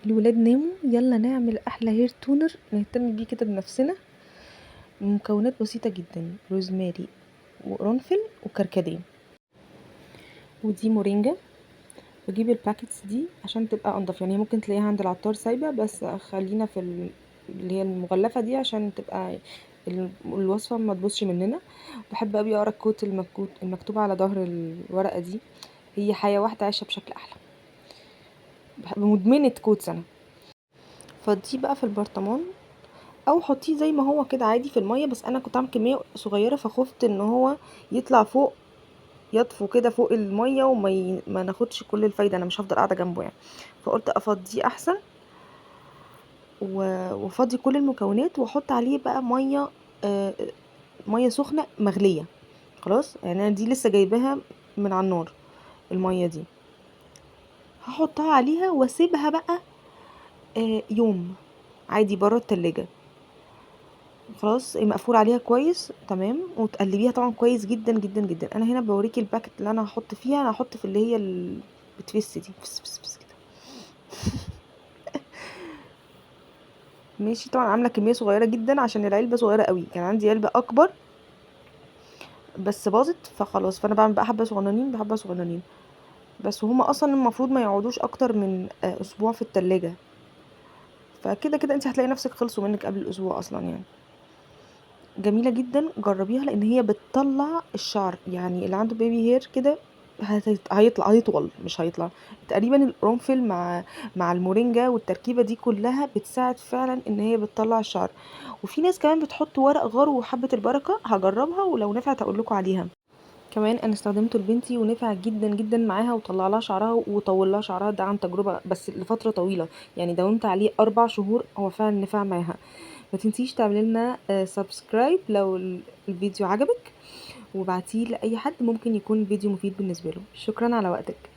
الولاد ناموا، يلا نعمل احلى هير تونر نهتم بيه كده بنفسنا. مكونات بسيطة جدا: روزماري وقرنفل وكركديه، ودي مورينجا. بجيب الباكتس دي عشان تبقى انضف، يعني ممكن تلاقيها عند العطار سايبة، بس خلينا في اللي هي المغلفة دي عشان تبقى الوصفة ما تبوظش مننا. بحب قوي اقرا الكوت المكتوب على ظهر الورقة دي: هي حياة واحدة عايشة بشكل احلى. بحب مدمنة كوتس انا. فدي بقى في البرطمان، او حطيه زي ما هو كده عادي في المية، بس انا كنت عامل كمية صغيرة فخفت ان هو يطلع فوق، يطفو كده فوق المية ما ناخدش كل الفايدة، انا مش هفضل قاعدة جنبه يعني. فقلت افضيه احسن وافضي كل المكونات واحط عليه بقى مية، آه، مية سخنة مغلية. خلاص يعني انا دي لسه جايباها من على النار. المية دي هحطها عليها واسيبها بقى يوم عادي بره التلاجة. خلاص مقفول عليها كويس تمام، وتقلبيها طبعا كويس جدا جدا جدا. انا هنا بوريكي الباكت اللي انا هحط فيها، انا هحط في اللي هي بتفس دي، بس بس بس كده. ماشي، طبعا عامله كميه صغيره جدا عشان العلبه صغيره قوي، كان عندي علبه اكبر بس باظت، فخلاص فانا بعمل بقى حبه صغننين بحبه صغننين بس. وهما اصلا المفروض ما يقعدوش اكتر من اسبوع في التلاجة، فكده كده انت هتلاقي نفسك خلصوا منك قبل الاسبوع اصلا يعني. جميله جدا، جربيها لان هي بتطلع الشعر، يعني اللي عنده بيبي هير كده هيطول مش هيطلع. تقريبا القرنفل مع المورينجا والتركيبه دي كلها بتساعد فعلا ان هي بتطلع الشعر. وفي ناس كمان بتحط ورق غار وحبه البركه، هجربها ولو نفعت اقول لكم عليها. كمان انا استخدمته لبنتي ونفع جدا جدا معاها، وطلع لها شعرها وطول لها شعرها، ده عن تجربه بس لفتره طويله، يعني داومت عليه 4 شهور، هو فعلا نفع معاها. ما تنسيش تعملي لنا سبسكرايب لو الفيديو عجبك، وبعتيه لاي حد ممكن يكون الفيديو مفيد بالنسبه له. شكرا على وقتك.